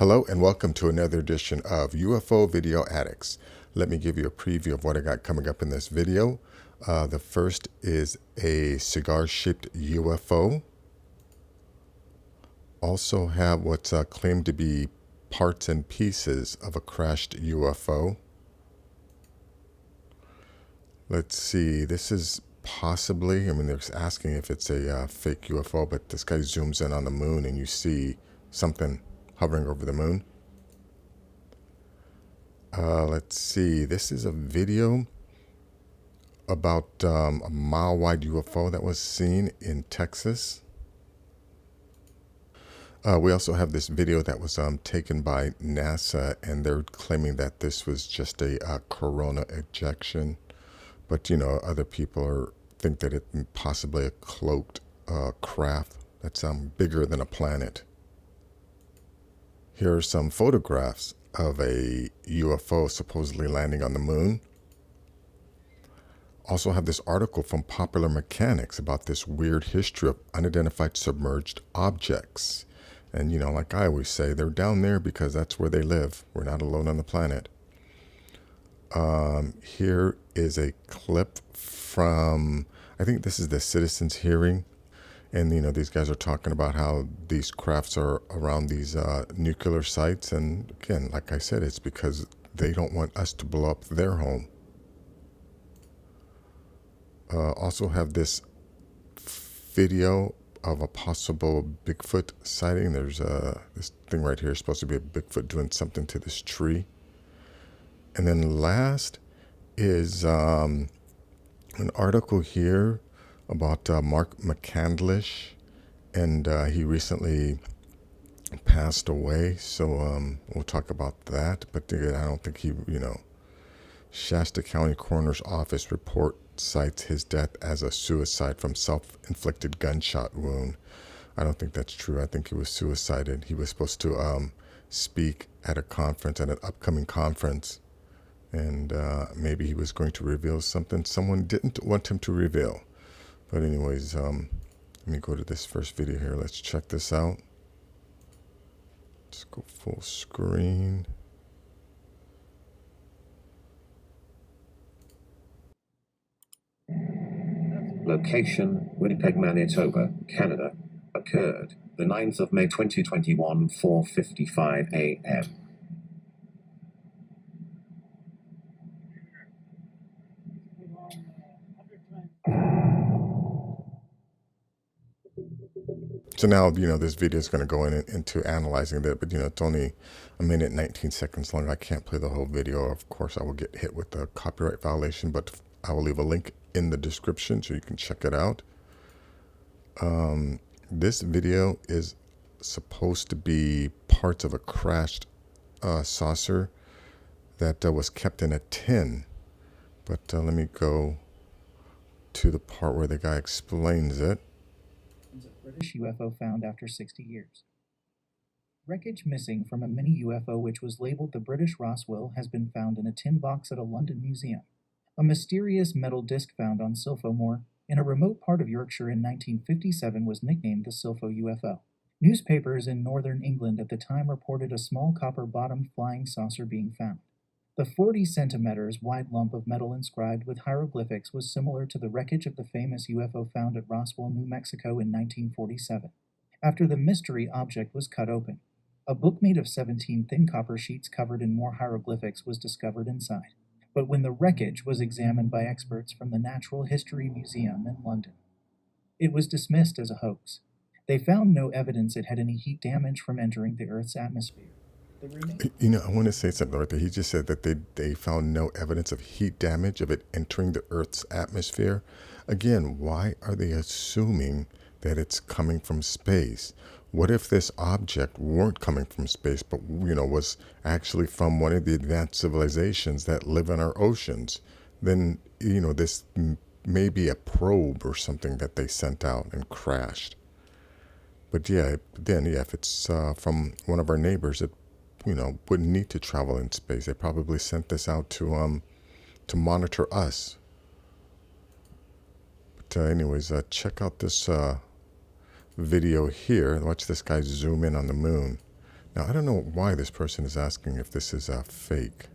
Hello and welcome to another edition of UFO Video Addicts. Let me give you a preview of what I got coming up in this video. The first is a cigar-shaped UFO. Also have what's claimed to be parts and pieces of a crashed UFO. Let's see, this is possibly, they're asking if it's a fake UFO, but this guy zooms in on the moon and you see something hovering over the moon. Let's see, this is a video about a mile-wide UFO that was seen in Texas. We also have this video that was taken by NASA, and they're claiming that this was just a corona ejection. But, other people think that it possibly a cloaked craft that's bigger than a planet. Here are some photographs of a UFO supposedly landing on the moon. Also have this article from Popular Mechanics about this weird history of unidentified submerged objects. And, like I always say, they're down there because that's where they live. We're not alone on the planet. Here is a clip from, I think this is the citizens' hearing. And, these guys are talking about how these crafts are around these nuclear sites. And again, like I said, it's because they don't want us to blow up their home. Also have this video of a possible Bigfoot sighting. There's this thing right here is supposed to be a Bigfoot doing something to this tree. And then last is an article here about Mark McCandlish, and he recently passed away, so we'll talk about that. But I don't think he, Shasta County Coroner's Office report cites his death as a suicide from self-inflicted gunshot wound. I don't think that's true. I think he was suicided. He was supposed to speak at a conference, at an upcoming conference, and maybe he was going to reveal something someone didn't want him to reveal. But anyways, let me go to this first video here. Let's check this out. Let's go full screen. Location, Winnipeg, Manitoba, Canada. Occurred the 9th of May 2021, 4:55 a.m. So now, this video is going to go into analyzing that, but, it's only a minute and 19 seconds long. I can't play the whole video. Of course, I will get hit with a copyright violation, but I will leave a link in the description so you can check it out. This video is supposed to be parts of a crashed saucer that was kept in a tin. But let me go to the part where the guy explains it. British UFO found after 60 years. Wreckage missing from a mini UFO which was labeled the British Roswell has been found in a tin box at a London museum. A mysterious metal disc found on Silpho Moor in a remote part of Yorkshire in 1957 was nicknamed the Silpho UFO. Newspapers in northern England at the time reported a small copper-bottomed flying saucer being found. The 40 centimeters wide lump of metal inscribed with hieroglyphics was similar to the wreckage of the famous UFO found at Roswell, New Mexico in 1947. After the mystery object was cut open, a book made of 17 thin copper sheets covered in more hieroglyphics was discovered inside. But when the wreckage was examined by experts from the Natural History Museum in London, it was dismissed as a hoax. They found no evidence it had any heat damage from entering the Earth's atmosphere. I want to say something right there. He just said that they found no evidence of heat damage of it entering the Earth's atmosphere. Again, why are they assuming that it's coming from space? What if this object weren't coming from space, but, was actually from one of the advanced civilizations that live in our oceans? Then, this may be a probe or something that they sent out and crashed. But if it's from one of our neighbors, it wouldn't need to travel in space. They probably sent this out to monitor us. But anyways, check out this video here. Watch this guy zoom in on the moon. Now, I don't know why this person is asking if this is fake.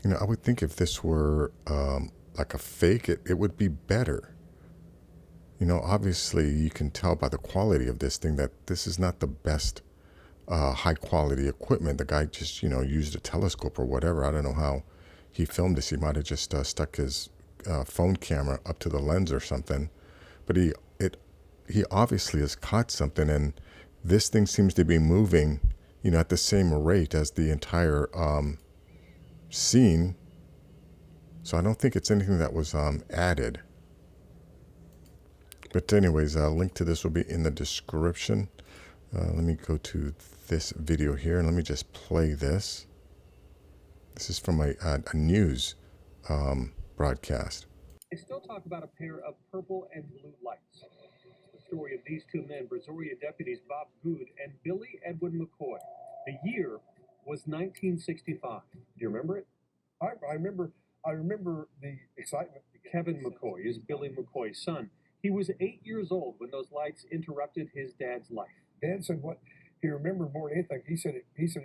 You know, I would think if this were like a fake, it would be better. You know, obviously you can tell by the quality of this thing that this is not the best high quality equipment. The guy just, you know, used a telescope or whatever. I don't know how he filmed this. He might have just stuck his phone camera up to the lens or something. But he obviously has caught something, and this thing seems to be moving, you know, at the same rate as the entire scene. So I don't think it's anything that was added. But anyways, a link to this will be in the description. Let me go to this video here and let me just play this. This is from a news broadcast. They still talk about a pair of purple and blue lights. The story of these two men, Brazoria deputies Bob Good and Billy Edwin McCoy. The year was 1965. Do you remember it? I remember the excitement. Kevin McCoy is Billy McCoy's son. He was 8 years old when those lights interrupted his dad's life. Dad said what he remembered more than anything. He said it just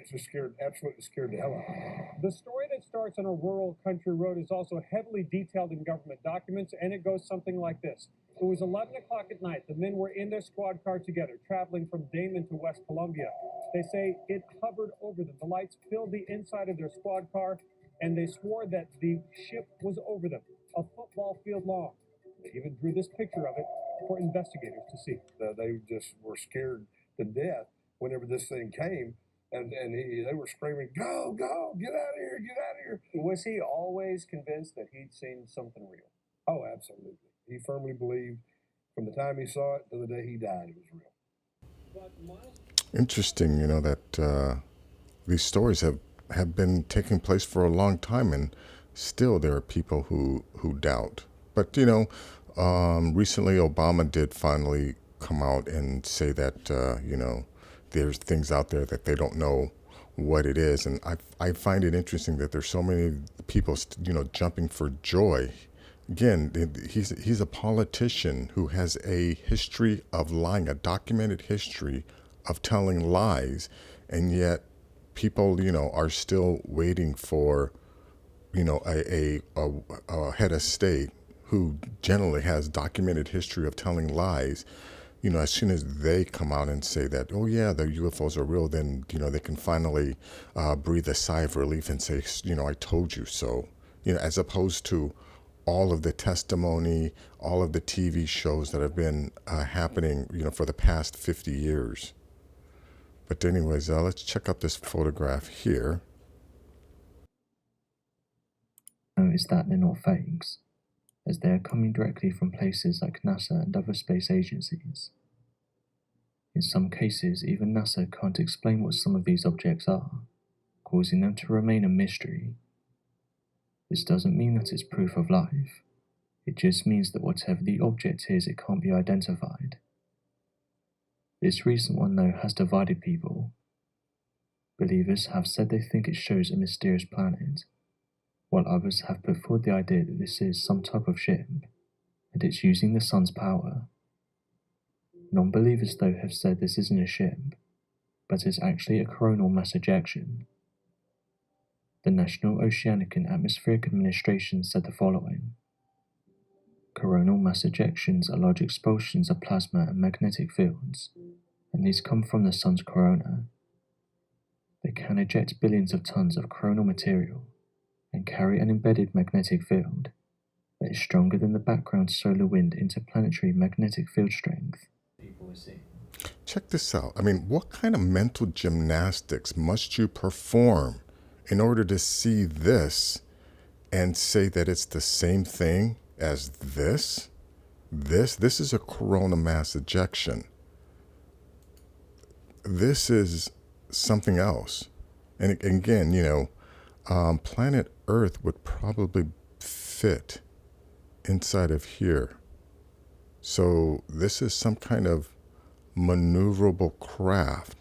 absolutely scared the hell out of him. The story that starts on a rural country road is also heavily detailed in government documents, and it goes something like this. It was 11 o'clock at night. The men were in their squad car together, traveling from Damon to West Columbia. They say it hovered over them. The lights filled the inside of their squad car, and they swore that the ship was over them, a football field long. They even drew this picture of it for investigators to see. They just were scared to death whenever this thing came, and they were screaming, "Go, go, get out of here, get out of here!" Was he always convinced that he'd seen something real? Oh, absolutely. He firmly believed from the time he saw it to the day he died, it was real. Interesting, you know, that these stories have been taking place for a long time, and still there are people who doubt. But, you know, recently Obama did finally come out and say that, you know, there's things out there that they don't know what it is. And I find it interesting that there's so many people, you know, jumping for joy. Again, he's a politician who has a history of lying, a documented history of telling lies. And yet people, you know, are still waiting for, you know, a head of state who generally has documented history of telling lies. You know, as soon as they come out and say that, oh yeah, the UFOs are real, then, you know, they can finally breathe a sigh of relief and say, you know, I told you so. You know, as opposed to all of the testimony, all of the TV shows that have been happening, you know, for the past 50 years. But anyways, let's check out this photograph here. Notice that they're not fakes, as they are coming directly from places like NASA and other space agencies. In some cases, even NASA can't explain what some of these objects are, causing them to remain a mystery. This doesn't mean that it's proof of life. It just means that whatever the object is, it can't be identified. This recent one, though, has divided people. Believers have said they think it shows a mysterious planet, while others have put forward the idea that this is some type of ship, and it's using the sun's power. Non-believers, though, have said this isn't a ship, but is actually a coronal mass ejection. The National Oceanic and Atmospheric Administration said the following: coronal mass ejections are large expulsions of plasma and magnetic fields, and these come from the sun's corona. They can eject billions of tons of coronal material and carry an embedded magnetic field that is stronger than the background solar wind interplanetary magnetic field strength. Check this out. I mean, what kind of mental gymnastics must you perform in order to see this and say that it's the same thing as this? This is a coronal mass ejection. This is something else. And again, you know, planet Earth would probably fit inside of here. So this is some kind of maneuverable craft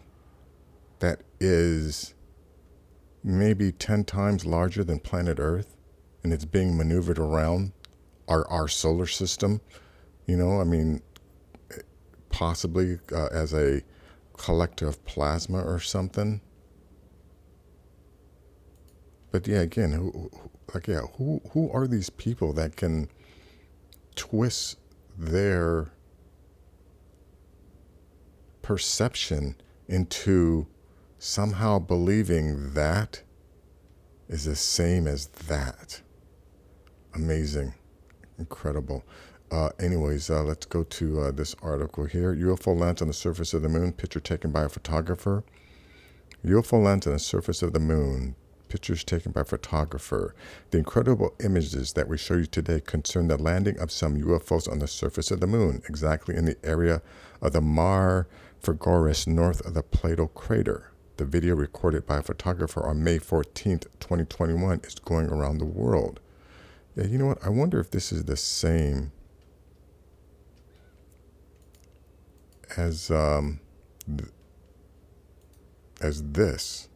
that is maybe 10 times larger than planet Earth, and it's being maneuvered around our solar system, you know, I mean, possibly as a collective plasma or something. But yeah, again, who are these people that can twist their perception into somehow believing that is the same as that? Amazing. Incredible. Anyways, let's go to this article here. UFO lands on the surface of the moon, picture taken by a photographer. UFO lands on the surface of the moon, pictures taken by a photographer. The incredible images that we show you today concern the landing of some UFOs on the surface of the moon, exactly in the area of the Mare Frigoris north of the Plato crater. The video recorded by a photographer on May 14th, 2021 is going around the world. Yeah, you know what? I wonder if this is the same as this.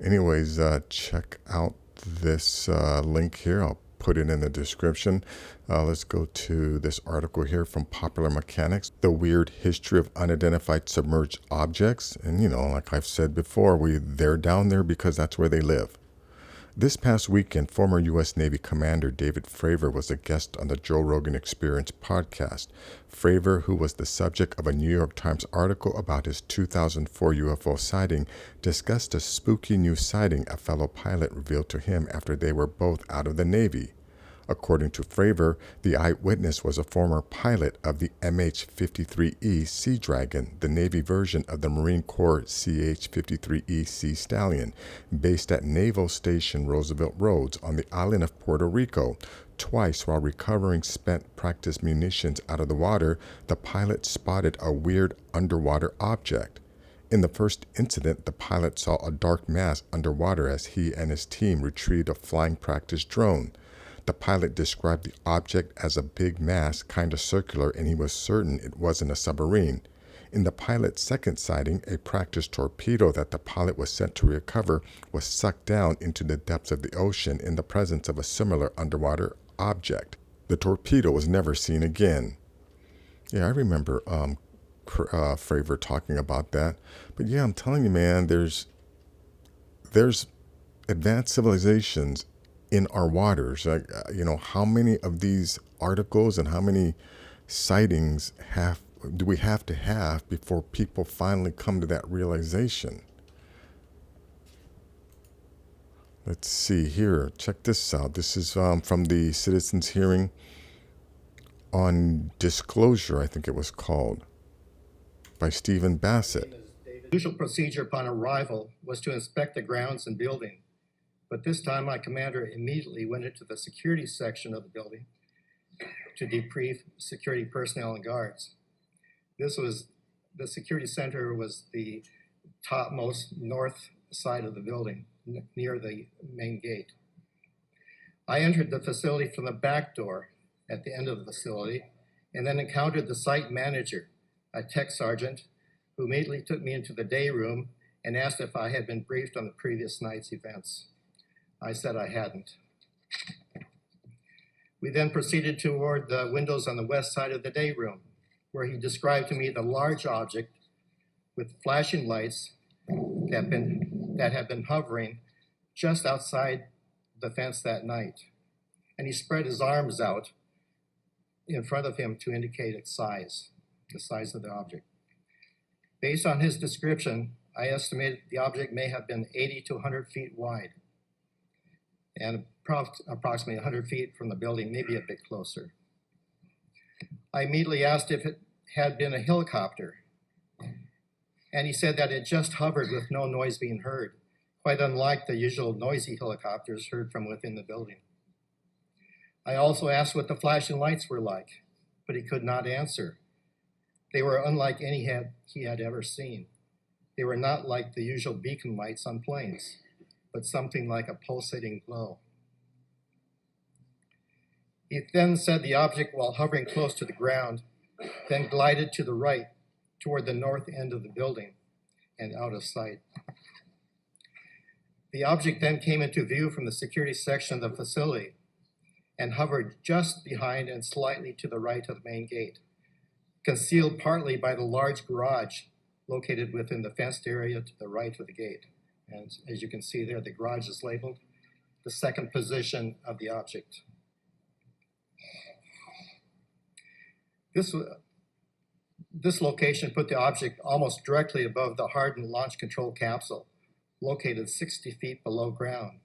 Anyways, check out this link here. I'll put it in the description. Let's go to this article here from Popular Mechanics, The Weird History of Unidentified Submerged Objects. And, you know, like I've said before, they're down there because that's where they live. This past weekend, former U.S. Navy Commander David Fravor was a guest on the Joe Rogan Experience podcast. Fravor, who was the subject of a New York Times article about his 2004 UFO sighting, discussed a spooky new sighting a fellow pilot revealed to him after they were both out of the Navy. According to Fravor, the eyewitness was a former pilot of the MH-53E Sea Dragon, the Navy version of the Marine Corps CH-53E Sea Stallion, based at Naval Station Roosevelt Roads on the island of Puerto Rico. Twice, while recovering spent practice munitions out of the water, the pilot spotted a weird underwater object. In the first incident, the pilot saw a dark mass underwater as he and his team retrieved a flying practice drone. The pilot described the object as a big mass, kind of circular, and he was certain it wasn't a submarine. In the pilot's second sighting, a practice torpedo that the pilot was sent to recover was sucked down into the depths of the ocean in the presence of a similar underwater object. The torpedo was never seen again. Yeah, I remember Fravor talking about that. But yeah, I'm telling you, man, there's advanced civilizations in our waters. You know, how many of these articles and how many sightings do we have to have before people finally come to that realization? Let's see here. Check this out. This is from the citizens' hearing on disclosure, I think it was called, by Stephen Bassett. The usual procedure upon arrival was to inspect the grounds and building. But this time, my commander immediately went into the security section of the building to debrief security personnel and guards. The security center was the topmost north side of the building, near the main gate. I entered the facility from the back door at the end of the facility, and then encountered the site manager, a tech sergeant, who immediately took me into the day room and asked if I had been briefed on the previous night's events. I said I hadn't. We then proceeded toward the windows on the west side of the day room, where he described to me the large object with flashing lights that had been hovering just outside the fence that night. And he spread his arms out in front of him to indicate its size, the size of the object. Based on his description, I estimated the object may have been 80 to 100 feet wide, and approximately 100 feet from the building, maybe a bit closer. I immediately asked if it had been a helicopter, and he said that it just hovered with no noise being heard, quite unlike the usual noisy helicopters heard from within the building. I also asked what the flashing lights were like, but he could not answer. They were unlike any he had ever seen. They were not like the usual beacon lights on planes, but something like a pulsating glow. He then said the object, while hovering close to the ground, then glided to the right toward the north end of the building and out of sight. The object then came into view from the security section of the facility and hovered just behind and slightly to the right of the main gate, concealed partly by the large garage located within the fenced area to the right of the gate. And as you can see there, the garage is labeled the second position of the object. This location put the object almost directly above the hardened launch control capsule, located 60 feet below ground.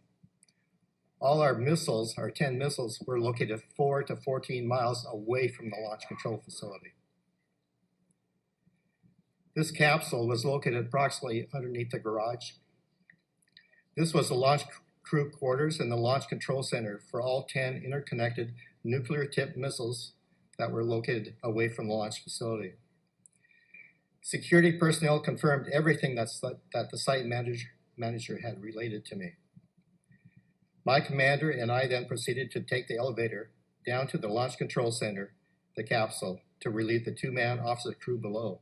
All our missiles, our 10 missiles, were located 4 to 14 miles away from the launch control facility. This capsule was located approximately underneath the garage. This was the launch crew quarters and the launch control center for all 10 interconnected nuclear-tipped missiles that were located away from the launch facility. Security personnel confirmed everything that the site manager had related to me. My commander and I then proceeded to take the elevator down to the launch control center, the capsule, to relieve the 2-man officer crew below.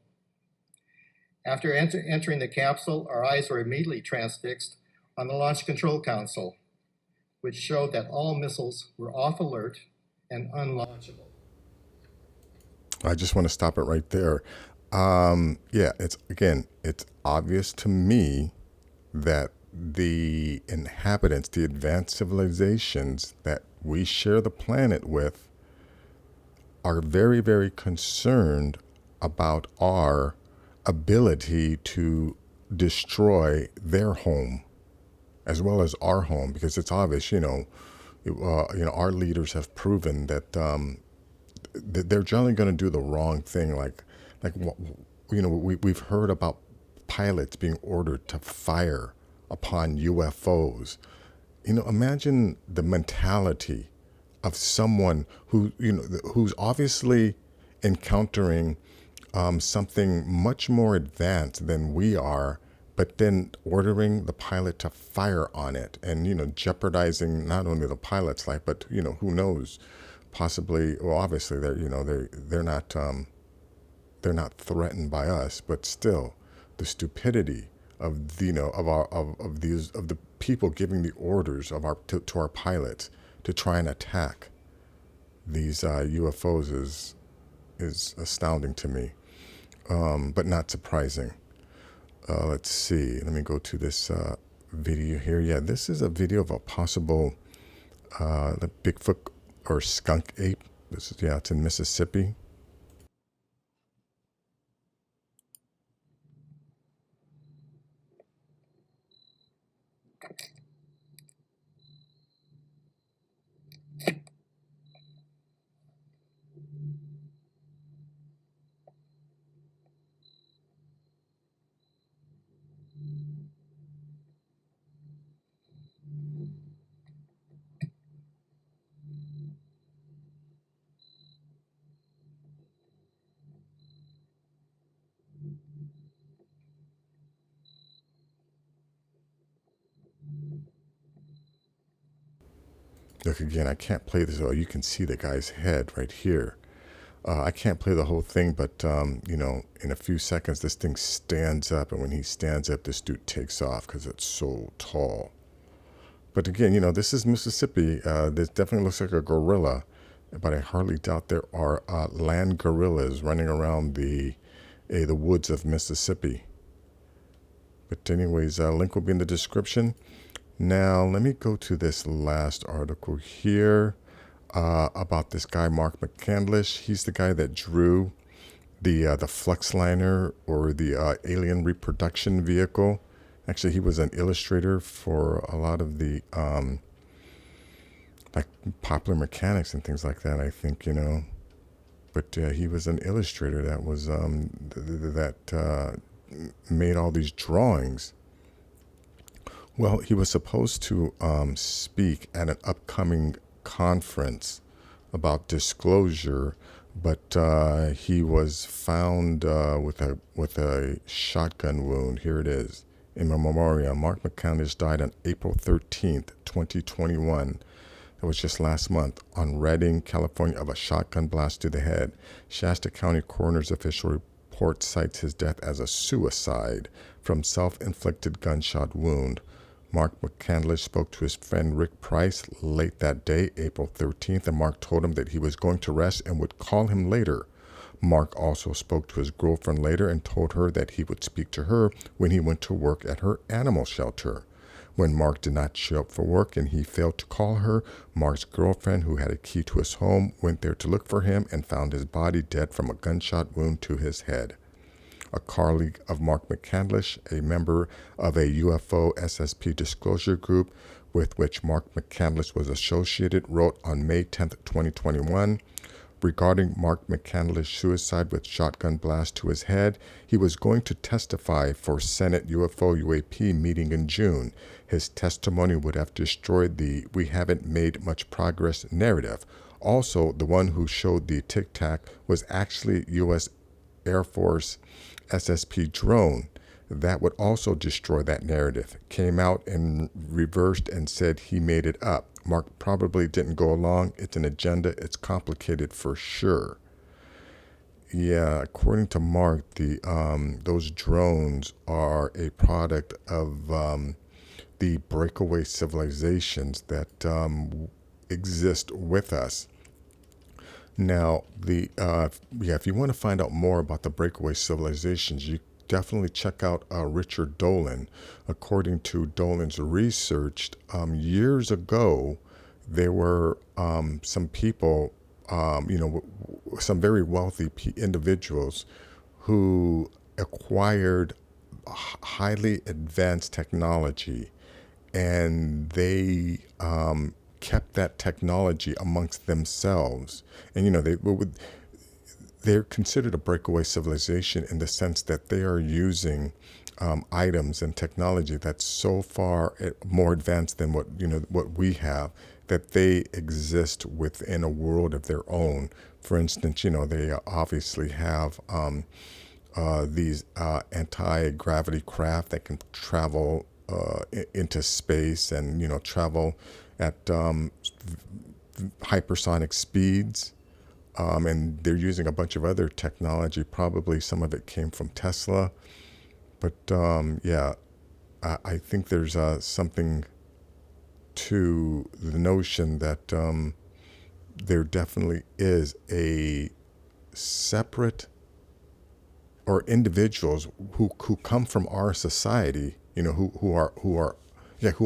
After entering the capsule, our eyes were immediately transfixed on the launch control console, which showed that all missiles were off alert and unlaunchable. I just want to stop it right there. Yeah, it's obvious to me that the inhabitants, the advanced civilizations that we share the planet with, are very, very concerned about our ability to destroy their home as well as our home, because it's obvious, our leaders have proven that they're generally going to do the wrong thing. We've heard about pilots being ordered to fire upon UFOs. Imagine the mentality of someone who's obviously encountering something much more advanced than we are, but then ordering the pilot to fire on it and, jeopardizing not only the pilot's life, but, who knows, possibly, well, obviously they're not threatened by us, but still the stupidity of the people giving the orders to our pilots to try and attack these UFOs is astounding to me, but not surprising. Let's see. Let me go to this video here. Yeah, this is a video of a possible the Bigfoot or skunk ape. It's in Mississippi. Look again, I can't play this. Oh, you can see the guy's head right here. I can't play the whole thing, but, in a few seconds, this thing stands up. And when he stands up, this dude takes off because it's so tall. But again, this is Mississippi. This definitely looks like a gorilla, but I hardly doubt there are land gorillas running around the woods of Mississippi. But anyways, link will be in the description. Now, let me go to this last article here about this guy, Mark McCandlish. He's the guy that drew the flux liner, or the alien reproduction vehicle. Actually, he was an illustrator for a lot of the like Popular Mechanics and things like that, I think, But he was an illustrator that was that made all these drawings. Well, he was supposed to speak at an upcoming conference about disclosure, but he was found with a shotgun wound. Here it is. In memoriam, Mark McCandlish died on April 13th, 2021, It was just last month on Redding, California, of a shotgun blast to the head. Shasta County coroner's official report cites his death as a suicide from self-inflicted gunshot wound. Mark McCandless spoke to his friend Rick Price late that day, April 13th, and Mark told him that he was going to rest and would call him later. Mark also spoke to his girlfriend later and told her that he would speak to her when he went to work at her animal shelter. When Mark did not show up for work and he failed to call her, Mark's girlfriend, who had a key to his home, went there to look for him and found his body dead from a gunshot wound to his head. A colleague of Mark McCandless, a member of a UFO SSP disclosure group with which Mark McCandless was associated, wrote on May 10, 2021, regarding Mark McCandless' suicide with shotgun blast to his head. He was going to testify for Senate UFO UAP meeting in June. His testimony would have destroyed the "we haven't made much progress" narrative. Also, the one who showed the Tic Tac was actually U.S. Air Force SSP drone. That would also destroy that narrative. Came out and reversed and said he made it up. Mark probably didn't go along. It's an agenda. It's complicated for sure. Yeah, according to Mark, those drones are a product of the breakaway civilizations that exist with us. Now, if you want to find out more about the breakaway civilizations, you definitely check out Richard Dolan. According to Dolan's research, years ago, there were some people, some very wealthy individuals who acquired highly advanced technology, and they kept that technology amongst themselves. And they're considered a breakaway civilization in the sense that they are using items and technology that's so far more advanced than what we have, that they exist within a world of their own. For instance, they obviously have these anti-gravity craft that can travel into space and travel at hypersonic speeds. And they're using a bunch of other technology. Probably some of it came from Tesla. But I think there's something to the notion that there definitely is a separate, or individuals who come from our society, who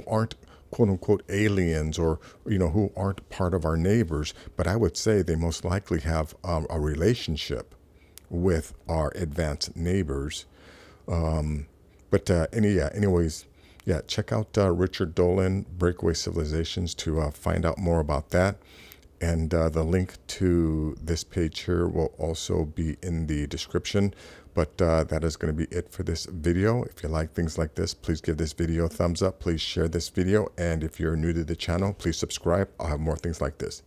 aren't quote unquote aliens, or who aren't part of our neighbors, but I would say they most likely have a relationship with our advanced neighbors. Anyways, check out Richard Dolan, Breakaway Civilizations, to find out more about that. And the link to this page here will also be in the description. But that is going to be it for this video. If you like things like this, please give this video a thumbs up. Please share this video. And if you're new to the channel, please subscribe. I'll have more things like this.